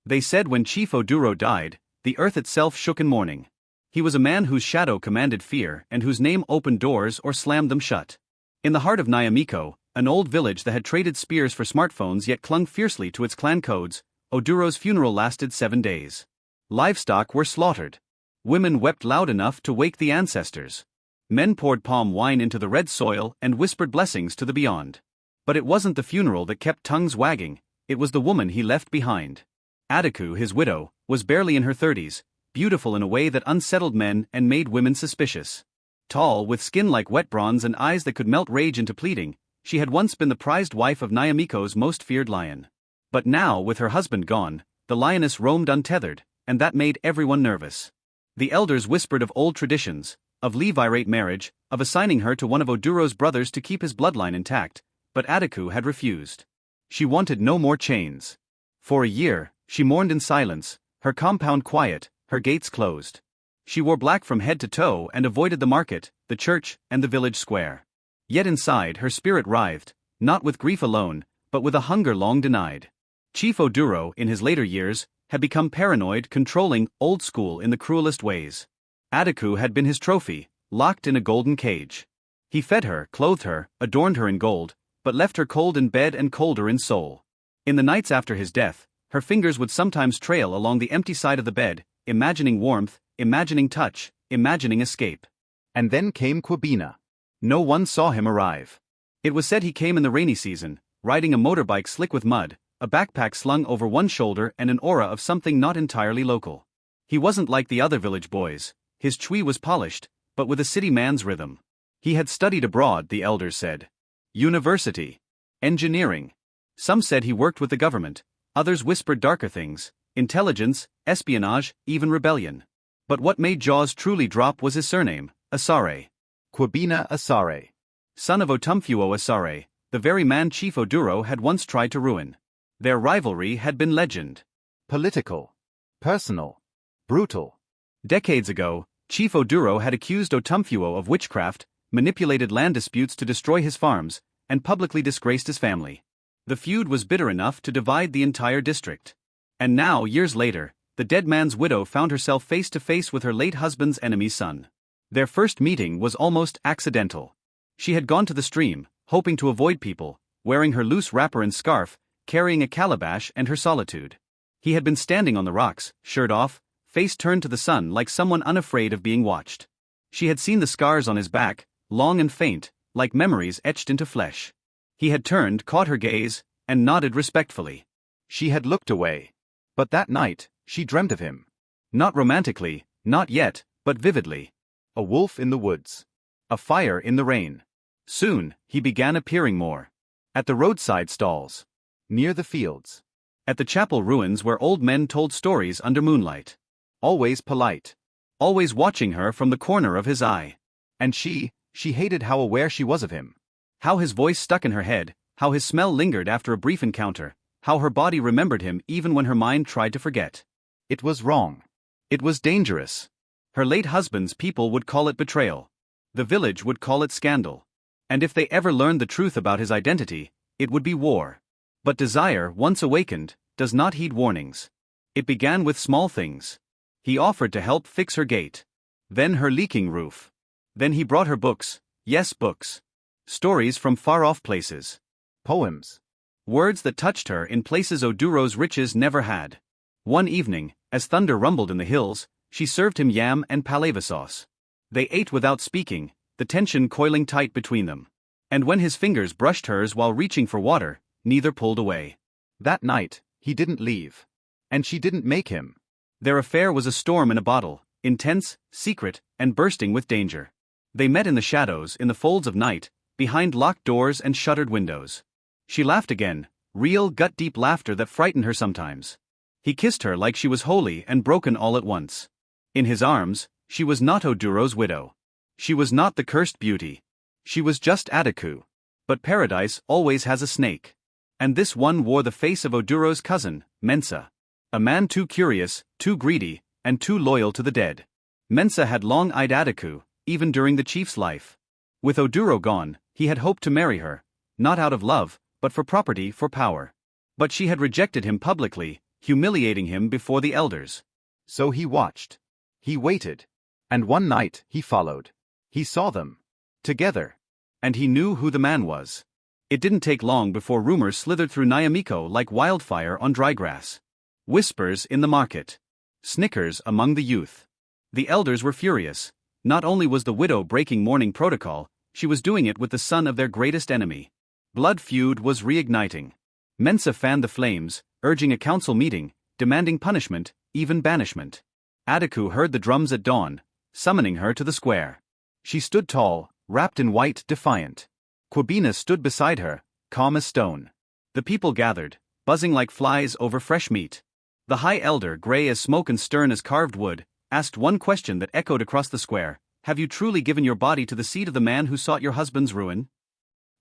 They said when Chief Oduro died, the earth itself shook in mourning. He was a man whose shadow commanded fear and whose name opened doors or slammed them shut. In the heart of Nyamiko, an old village that had traded spears for smartphones yet clung fiercely to its clan codes, Oduro's funeral lasted 7 days. Livestock were slaughtered. Women wept loud enough to wake the ancestors. Men poured palm wine into the red soil and whispered blessings to the beyond. But it wasn't the funeral that kept tongues wagging, it was the woman he left behind. Adiku, his widow, was barely in her 30s, beautiful in a way that unsettled men and made women suspicious. Tall, with skin like wet bronze and eyes that could melt rage into pleading, she had once been the prized wife of Nyamiko's most feared lion. But now, with her husband gone, the lioness roamed untethered, and that made everyone nervous. The elders whispered of old traditions, of levirate marriage, of assigning her to one of Oduro's brothers to keep his bloodline intact, but Adiku had refused. She wanted no more chains. For a year, she mourned in silence, her compound quiet, her gates closed. She wore black from head to toe and avoided the market, the church, and the village square. Yet inside her spirit writhed, not with grief alone, but with a hunger long denied. Chief Oduro, in his later years, had become paranoid, controlling, old school in the cruelest ways. Adiku had been his trophy, locked in a golden cage. He fed her, clothed her, adorned her in gold, but left her cold in bed and colder in soul. In the nights after his death, her fingers would sometimes trail along the empty side of the bed, imagining warmth, imagining touch, imagining escape. And then came Kwabena. No one saw him arrive. It was said he came in the rainy season, riding a motorbike slick with mud, a backpack slung over one shoulder and an aura of something not entirely local. He wasn't like the other village boys, his chui was polished, but with a city man's rhythm. He had studied abroad, the elders said. University. Engineering. Some said he worked with the government, others whispered darker things, intelligence, espionage, even rebellion. But what made jaws truly drop was his surname, Asare. Kwabena Asare. Son of Otumfuo Asare, the very man Chief Oduro had once tried to ruin. Their rivalry had been legend. Political. Personal. Brutal. Decades ago, Chief Oduro had accused Otumfuo of witchcraft, manipulated land disputes to destroy his farms, and publicly disgraced his family. The feud was bitter enough to divide the entire district. And now, years later, the dead man's widow found herself face to face with her late husband's enemy's son. Their first meeting was almost accidental. She had gone to the stream, hoping to avoid people, wearing her loose wrapper and scarf, carrying a calabash and her solitude. He had been standing on the rocks, shirt off, face turned to the sun like someone unafraid of being watched. She had seen the scars on his back, long and faint, like memories etched into flesh. He had turned, caught her gaze, and nodded respectfully. She had looked away. But that night, she dreamt of him. Not romantically, not yet, but vividly. A wolf in the woods. A fire in the rain. Soon, he began appearing more. At the roadside stalls. Near the fields. At the chapel ruins where old men told stories under moonlight. Always polite. Always watching her from the corner of his eye. And she hated how aware she was of him. How his voice stuck in her head, how his smell lingered after a brief encounter, how her body remembered him even when her mind tried to forget. It was wrong. It was dangerous. Her late husband's people would call it betrayal. The village would call it scandal. And if they ever learned the truth about his identity, it would be war. But desire, once awakened, does not heed warnings. It began with small things. He offered to help fix her gate. Then her leaking roof. Then he brought her books, yes, books. Stories from far-off places. Poems. Words that touched her in places Oduro's riches never had. One evening, as thunder rumbled in the hills, she served him yam and palava sauce. They ate without speaking, the tension coiling tight between them. And when his fingers brushed hers while reaching for water, neither pulled away. That night, he didn't leave. And she didn't make him. Their affair was a storm in a bottle, intense, secret, and bursting with danger. They met in the shadows, in the folds of night, behind locked doors and shuttered windows. She laughed again, real gut-deep laughter that frightened her sometimes. He kissed her like she was holy and broken all at once. In his arms, she was not Oduro's widow. She was not the cursed beauty. She was just Adiku. But paradise always has a snake. And this one wore the face of Oduro's cousin, Mensa. A man too curious, too greedy, and too loyal to the dead. Mensa had long eyed Adiku, even during the chief's life. With Oduro gone, he had hoped to marry her, not out of love, but for property, for power. But she had rejected him publicly, humiliating him before the elders. So he watched. He waited. And one night he followed. He saw them. Together. And he knew who the man was. It didn't take long before rumors slithered through Nyamiko like wildfire on dry grass. Whispers in the market. Snickers among the youth. The elders were furious. Not only was the widow breaking mourning protocol, she was doing it with the son of their greatest enemy. Blood feud was reigniting. Mensa fanned the flames, urging a council meeting, demanding punishment, even banishment. Adaku heard the drums at dawn, summoning her to the square. She stood tall, wrapped in white, defiant. Kwabena stood beside her, calm as stone. The people gathered, buzzing like flies over fresh meat. The high elder, gray as smoke and stern as carved wood, asked one question that echoed across the square: "Have you truly given your body to the seed of the man who sought your husband's ruin?"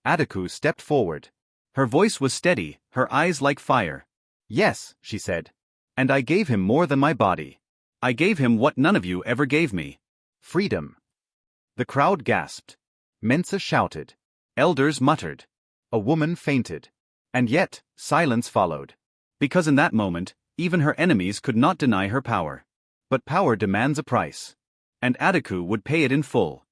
Adaku stepped forward. Her voice was steady, her eyes like fire. "Yes," she said. "And I gave him more than my body. I gave him what none of you ever gave me. Freedom." The crowd gasped. Mensa shouted. Elders muttered. A woman fainted. And yet, silence followed. Because in that moment, even her enemies could not deny her power. But power demands a price. And Adaku would pay it in full.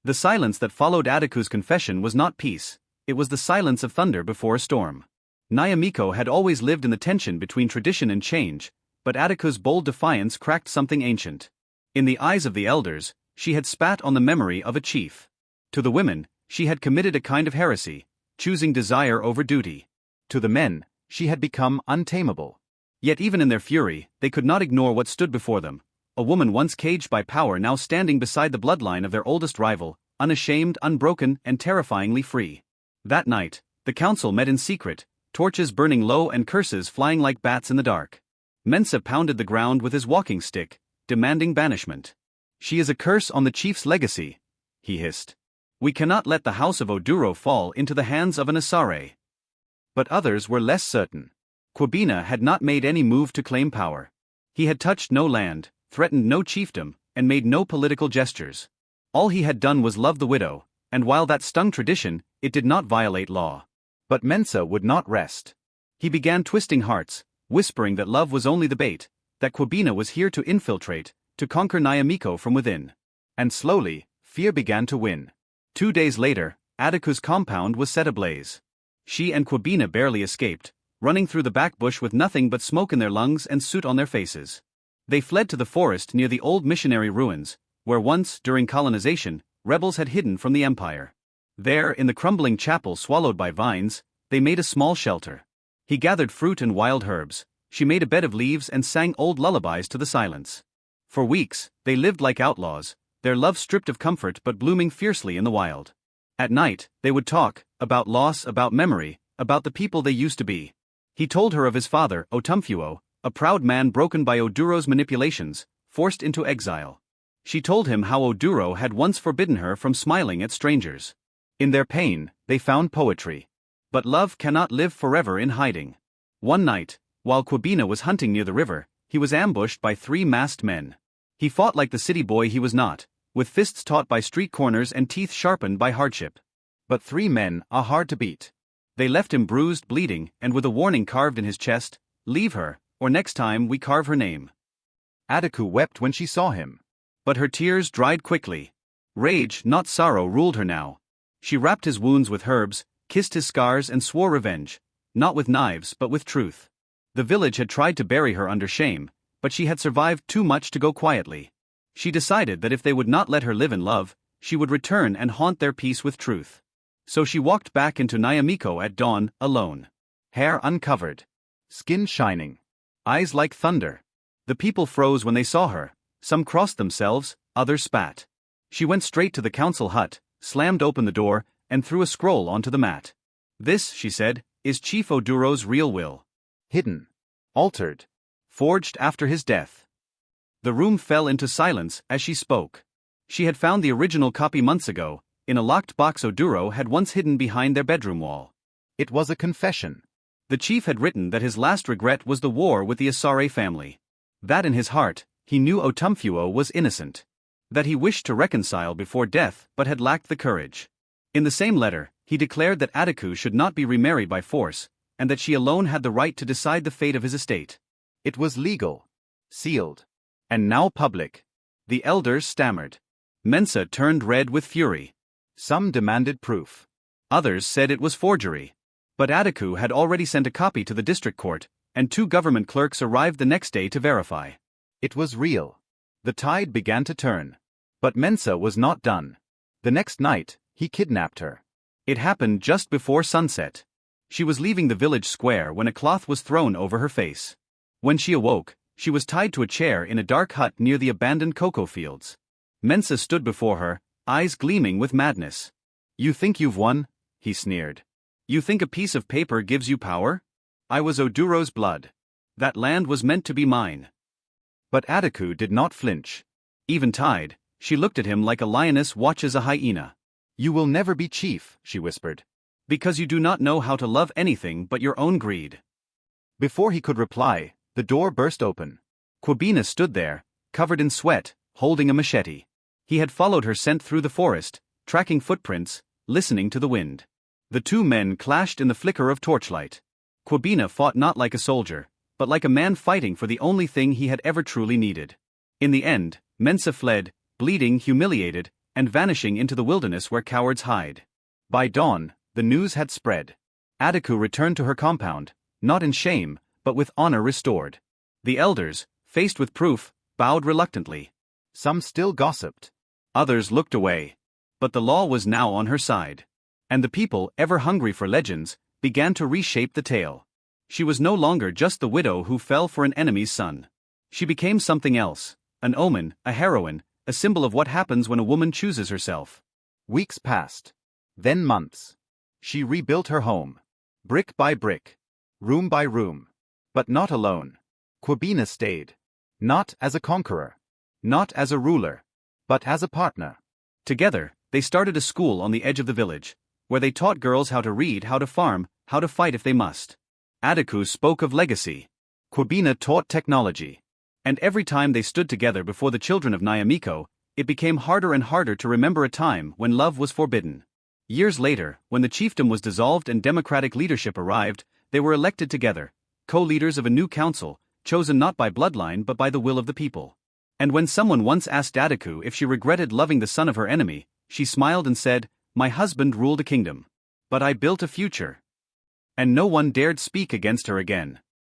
The silence that followed Adaku's confession was not peace, it was the silence of thunder before a storm. Nyamiko had always lived in the tension between tradition and change, but Adaku's bold defiance cracked something ancient. In the eyes of the elders, she had spat on the memory of a chief. To the women, she had committed a kind of heresy, choosing desire over duty. To the men, she had become untamable. Yet even in their fury, they could not ignore what stood before them. A woman once caged by power now standing beside the bloodline of their oldest rival, unashamed, unbroken, and terrifyingly free. That night, the council met in secret, torches burning low and curses flying like bats in the dark. Mensa pounded the ground with his walking stick, demanding banishment. "She is a curse on the chief's legacy," he hissed. "We cannot let the house of Oduro fall into the hands of an Asare." But others were less certain. Kwabena had not made any move to claim power. He had touched no land, threatened no chiefdom, and made no political gestures. All he had done was love the widow, and while that stung tradition, it did not violate law. But Mensa would not rest. He began twisting hearts, whispering that love was only the bait, that Kwabena was here to infiltrate, to conquer Nyamiko from within. And slowly, fear began to win. 2 days later, Adaku's compound was set ablaze. She and Kwabena barely escaped, running through the back bush with nothing but smoke in their lungs and soot on their faces. They fled to the forest near the old missionary ruins, where once, during colonization, rebels had hidden from the empire. There, in the crumbling chapel swallowed by vines, they made a small shelter. He gathered fruit and wild herbs, she made a bed of leaves and sang old lullabies to the silence. For weeks, they lived like outlaws, their love stripped of comfort but blooming fiercely in the wild. At night, they would talk, about loss, about memory, about the people they used to be. He told her of his father, Otumfuo, a proud man broken by Oduro's manipulations, forced into exile. She told him how Oduro had once forbidden her from smiling at strangers. In their pain, they found poetry. But love cannot live forever in hiding. One night, while Kwabena was hunting near the river, he was ambushed by 3 masked men. He fought like the city boy he was not, with fists taught by street corners and teeth sharpened by hardship. But 3 men are hard to beat. They left him bruised, bleeding, and with a warning carved in his chest: "Leave her, or next time we carve her name." Adaku wept when she saw him. But her tears dried quickly. Rage, not sorrow, ruled her now. She wrapped his wounds with herbs, kissed his scars and swore revenge, not with knives but with truth. The village had tried to bury her under shame, but she had survived too much to go quietly. She decided that if they would not let her live in love, she would return and haunt their peace with truth. So she walked back into Nyamiko at dawn, alone. Hair uncovered. Skin shining. Eyes like thunder. The people froze when they saw her, some crossed themselves, others spat. She went straight to the council hut, slammed open the door, and threw a scroll onto the mat. "This," she said, "is Chief Oduro's real will. Hidden. Altered. Forged after his death." The room fell into silence as she spoke. She had found the original copy months ago, in a locked box Oduro had once hidden behind their bedroom wall. It was a confession. The chief had written that his last regret was the war with the Asare family. That in his heart, he knew Otumfuo was innocent. That he wished to reconcile before death but had lacked the courage. In the same letter, he declared that Adaku should not be remarried by force, and that she alone had the right to decide the fate of his estate. It was legal, sealed, and now public. The elders stammered. Mensa turned red with fury. Some demanded proof. Others said it was forgery. But Adiku had already sent a copy to the district court, and 2 government clerks arrived the next day to verify. It was real. The tide began to turn. But Mensa was not done. The next night, he kidnapped her. It happened just before sunset. She was leaving the village square when a cloth was thrown over her face. When she awoke, she was tied to a chair in a dark hut near the abandoned cocoa fields. Mensa stood before her, eyes gleaming with madness. "You think you've won?" he sneered. "You think a piece of paper gives you power? I was Oduro's blood. That land was meant to be mine." But Adiku did not flinch. Eventide, she looked at him like a lioness watches a hyena. "You will never be chief," she whispered. "Because you do not know how to love anything but your own greed." Before he could reply, the door burst open. Kwabena stood there, covered in sweat, holding a machete. He had followed her scent through the forest, tracking footprints, listening to the wind. The 2 men clashed in the flicker of torchlight. Kwabena fought not like a soldier, but like a man fighting for the only thing he had ever truly needed. In the end, Mensa fled, bleeding, humiliated, and vanishing into the wilderness where cowards hide. By dawn, the news had spread. Adiku returned to her compound, not in shame, but with honor restored. The elders, faced with proof, bowed reluctantly. Some still gossiped. Others looked away. But the law was now on her side. And the people, ever hungry for legends, began to reshape the tale. She was no longer just the widow who fell for an enemy's son. She became something else, an omen, a heroine, a symbol of what happens when a woman chooses herself. Weeks passed. Then months. She rebuilt her home. Brick by brick. Room by room. But not alone. Kwabena stayed. Not as a conqueror. Not as a ruler. But as a partner. Together, they started a school on the edge of the village, where they taught girls how to read, how to farm, how to fight if they must. Adiku spoke of legacy. Kwabena taught technology. And every time they stood together before the children of Nyamiko, it became harder and harder to remember a time when love was forbidden. Years later, when the chiefdom was dissolved and democratic leadership arrived, they were elected together, co-leaders of a new council, chosen not by bloodline but by the will of the people. And when someone once asked Adiku if she regretted loving the son of her enemy, she smiled and said, "My husband ruled a kingdom. But I built a future." And no one dared speak against her again.